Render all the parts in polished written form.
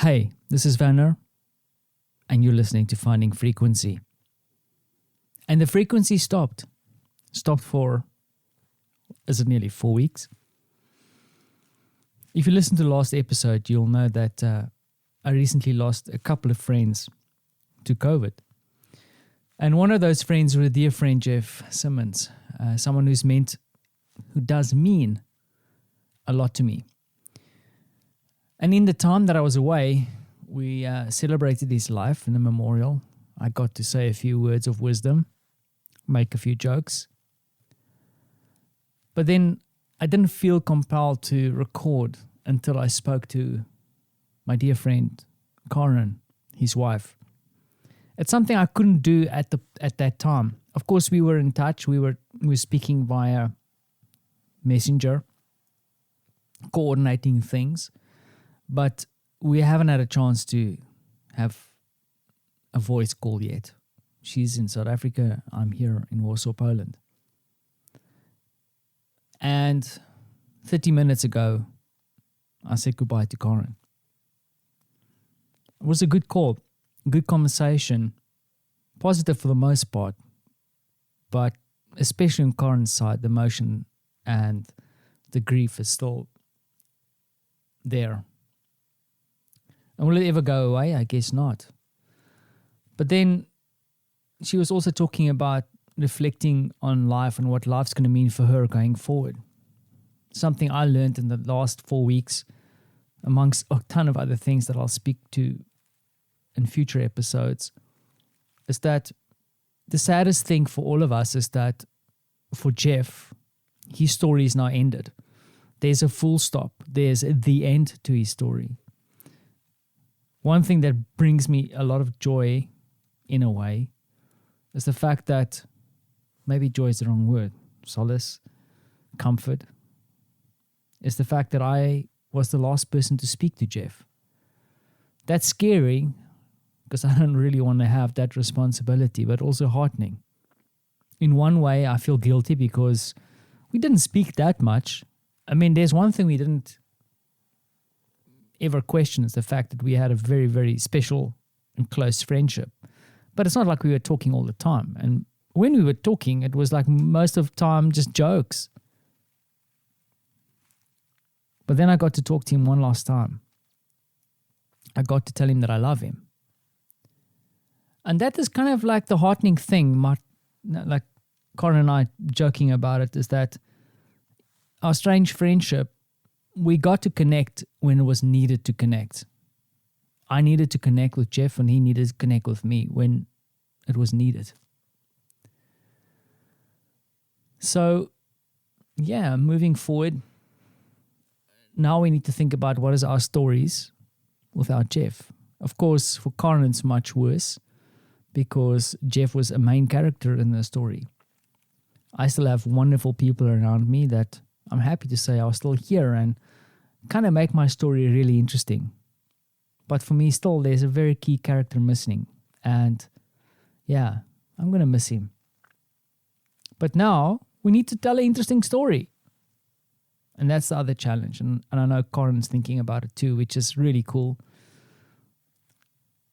Hey, this is Vanner, and you're listening to Finding Frequency. And the frequency stopped. Stopped for, is it nearly 4 weeks? If you listened to the last episode, you'll know that I recently lost a couple of friends to COVID. And one of those friends was a dear friend, Jeff Simmons, someone who does mean a lot to me. And in the time that I was away, we celebrated his life in a memorial. I got to say a few words of wisdom, make a few jokes. But then I didn't feel compelled to record until I spoke to my dear friend, Karen, his wife. It's something I couldn't do at that time. Of course, we were in touch. We were speaking via Messenger, coordinating things. But we haven't had a chance to have a voice call yet. She's in South Africa. I'm here in Warsaw, Poland. And 30 minutes ago, I said goodbye to Karen. It was a good call, good conversation, positive for the most part, but especially on Karen's side, the emotion and the grief is still there. And will it ever go away? I guess not. But then she was also talking about reflecting on life and what life's going to mean for her going forward. Something I learned in the last 4 weeks, amongst a ton of other things that I'll speak to in future episodes, is that the saddest thing for all of us is that for Jeff, his story is now ended. There's a full stop. There's the end to his story. One thing that brings me a lot of joy, in a way, is the fact that, maybe joy is the wrong word, solace, comfort, is the fact that I was the last person to speak to Jeff. That's scary, because I don't really want to have that responsibility, but also heartening. In one way, I feel guilty because we didn't speak that much. I mean, there's one thing we didn't ever question, is the fact that we had a very, very special and close friendship. But it's not like we were talking all the time. And when we were talking, it was like most of the time just jokes. But then I got to talk to him one last time. I got to tell him that I love him. And that is kind of like the heartening thing, like Karen and I joking about it, is that our strange friendship, we got to connect when it was needed to connect. I needed to connect with Jeff and he needed to connect with me when it was needed. So, yeah, moving forward, now we need to think about what is our stories without Jeff. Of course, for Karen it's much worse because Jeff was a main character in the story. I still have wonderful people around me that I'm happy to say are still here and kind of make my story really interesting. But for me, still, there's a very key character missing. And yeah, I'm going to miss him. But now we need to tell an interesting story. And that's the other challenge. And I know Karen's thinking about it too, which is really cool.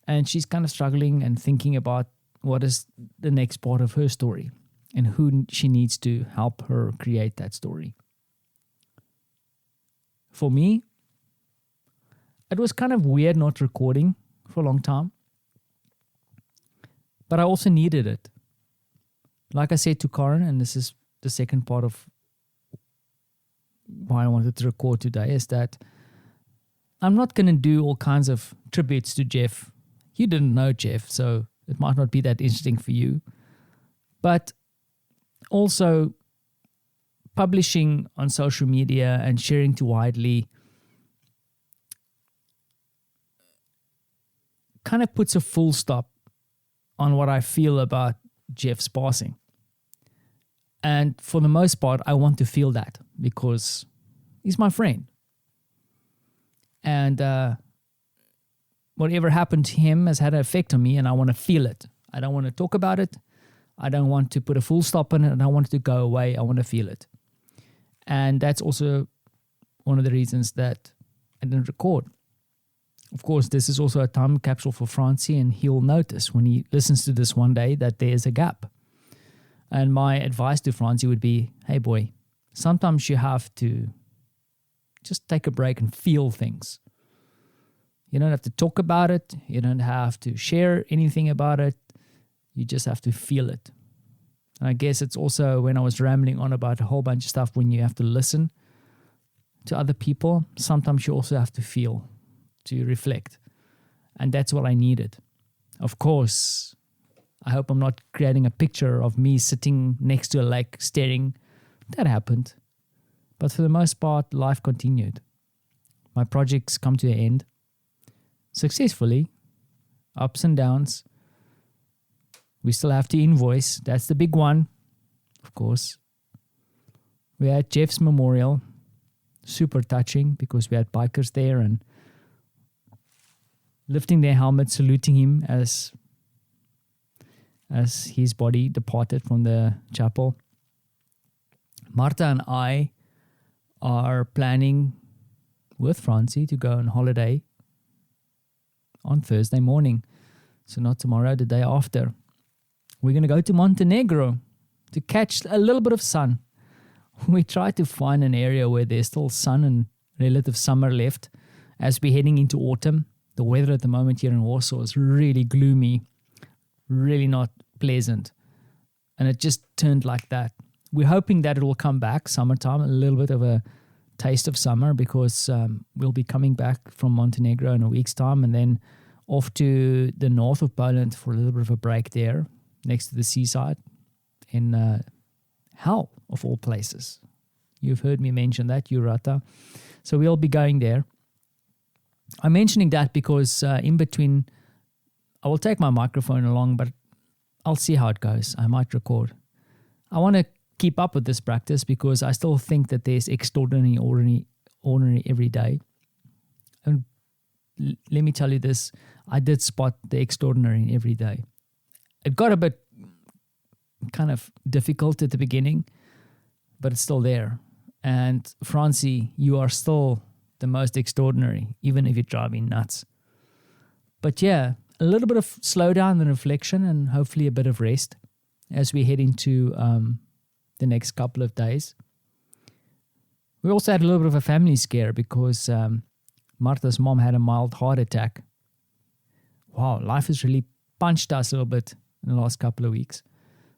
And she's kind of struggling and thinking about what is the next part of her story and who she needs to help her create that story. For me, it was kind of weird not recording for a long time. But I also needed it. Like I said to Karen, and this is the second part of why I wanted to record today, is that I'm not going to do all kinds of tributes to Jeff. You didn't know Jeff, so it might not be that interesting for you. But also publishing on social media and sharing too widely kind of puts a full stop on what I feel about Jeff's passing. And for the most part, I want to feel that because he's my friend. And whatever happened to him has had an effect on me, and I want to feel it. I don't want to talk about it. I don't want to put a full stop on it. I don't want it to go away. I want to feel it. And that's also one of the reasons that I didn't record. Of course, this is also a time capsule for Francie, and he'll notice when he listens to this one day that there's a gap. And my advice to Francie would be, hey boy, sometimes you have to just take a break and feel things. You don't have to talk about it. You don't have to share anything about it. You just have to feel it. And I guess it's also when I was rambling on about a whole bunch of stuff, when you have to listen to other people, sometimes you also have to feel, to reflect. And that's what I needed. Of course, I hope I'm not creating a picture of me sitting next to a lake staring. That happened. But for the most part, life continued. My projects come to an end successfully, ups and downs. We still have to invoice. That's the big one, of course. We had Jeff's memorial, super touching because we had bikers there and lifting their helmets, saluting him as his body departed from the chapel. Martha and I are planning with Francie to go on holiday on Thursday morning. So not tomorrow, the day after. We're going to go to Montenegro to catch a little bit of sun. We try to find an area where there's still sun and relative summer left as we're heading into autumn. The weather at the moment here in Warsaw is really gloomy, really not pleasant. And it just turned like that. We're hoping that it will come back summertime, a little bit of a taste of summer, because we'll be coming back from Montenegro in a week's time and then off to the north of Poland for a little bit of a break there next to the seaside in Hell, of all places. You've heard me mention that, Urata. So we'll be going there. I'm mentioning that because in between, I will take my microphone along, but I'll see how it goes. I might record. I want to keep up with this practice because I still think that there's extraordinary, ordinary every day. And let me tell you this, I did spot the extraordinary in every day. It got a bit kind of difficult at the beginning, but it's still there. And Francie, you are still the most extraordinary, even if you drive me nuts. But yeah, a little bit of slowdown and reflection and hopefully a bit of rest as we head into the next couple of days. We also had a little bit of a family scare because Martha's mom had a mild heart attack. Wow, life has really punched us a little bit in the last couple of weeks.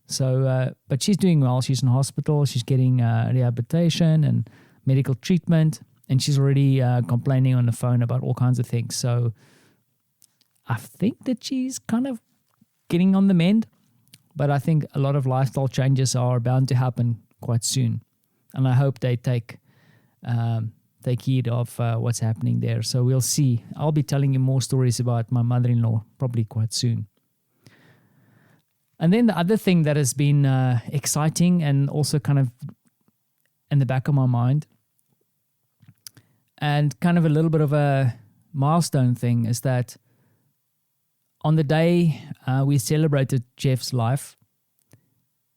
So, but she's doing well. She's in hospital. She's getting rehabilitation and medical treatment. And she's already complaining on the phone about all kinds of things. So I think that she's kind of getting on the mend. But I think a lot of lifestyle changes are bound to happen quite soon. And I hope they take heed of what's happening there. So we'll see. I'll be telling you more stories about my mother-in-law probably quite soon. And then the other thing that has been exciting and also kind of in the back of my mind and kind of a little bit of a milestone thing is that on the day we celebrated Jeff's life,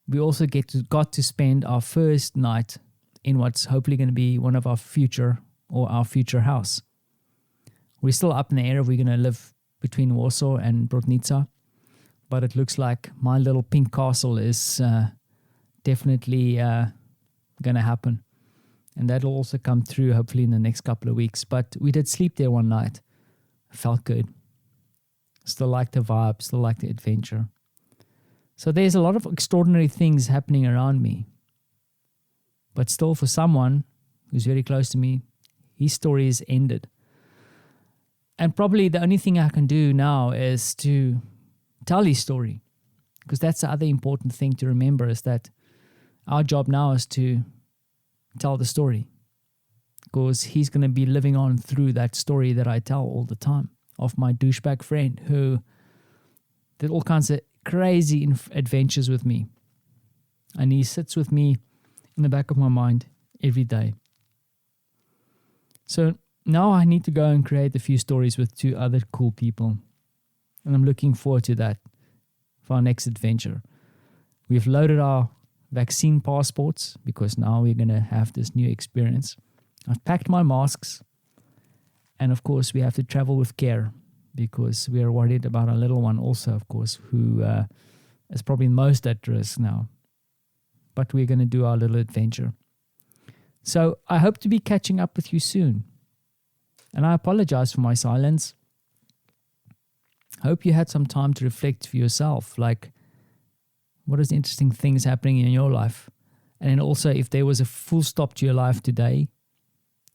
we also got to spend our first night in what's hopefully going to be one of our future house. We're still up in the air if we're going to live between Warsaw and Brodnica, but it looks like my little pink castle is definitely going to happen. And that'll also come through hopefully in the next couple of weeks. But we did sleep there one night. Felt good. Still like the vibe, still like the adventure. So there's a lot of extraordinary things happening around me. But still for someone who's very close to me, his story is ended. And probably the only thing I can do now is to tell his story. Because that's the other important thing to remember is that our job now is to tell the story. Because he's going to be living on through that story that I tell all the time of my douchebag friend who did all kinds of crazy adventures with me. And he sits with me in the back of my mind every day. So now I need to go and create a few stories with two other cool people. And I'm looking forward to that for our next adventure. We've loaded our vaccine passports because now we're going to have this new experience. I've packed my masks And of course, we have to travel with care because we are worried about our little one also, of course, who is probably most at risk now. But we're going to do our little adventure. So I hope to be catching up with you soon. And I apologize for my silence. Hope you had some time to reflect for yourself, like what is the interesting things happening in your life? And then also, if there was a full stop to your life today,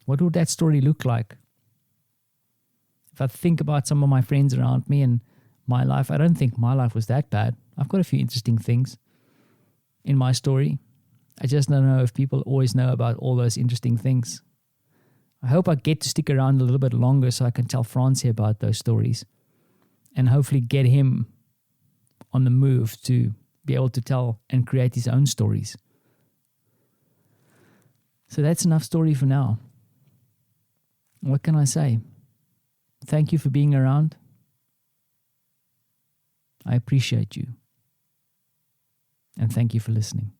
what would that story look like? If I think about some of my friends around me and my life, I don't think my life was that bad. I've got a few interesting things in my story. I just don't know if people always know about all those interesting things. I hope I get to stick around a little bit longer so I can tell Francie about those stories and hopefully get him on the move to be able to tell and create his own stories. So that's enough story for now. What can I say? Thank you for being around. I appreciate you. And thank you for listening.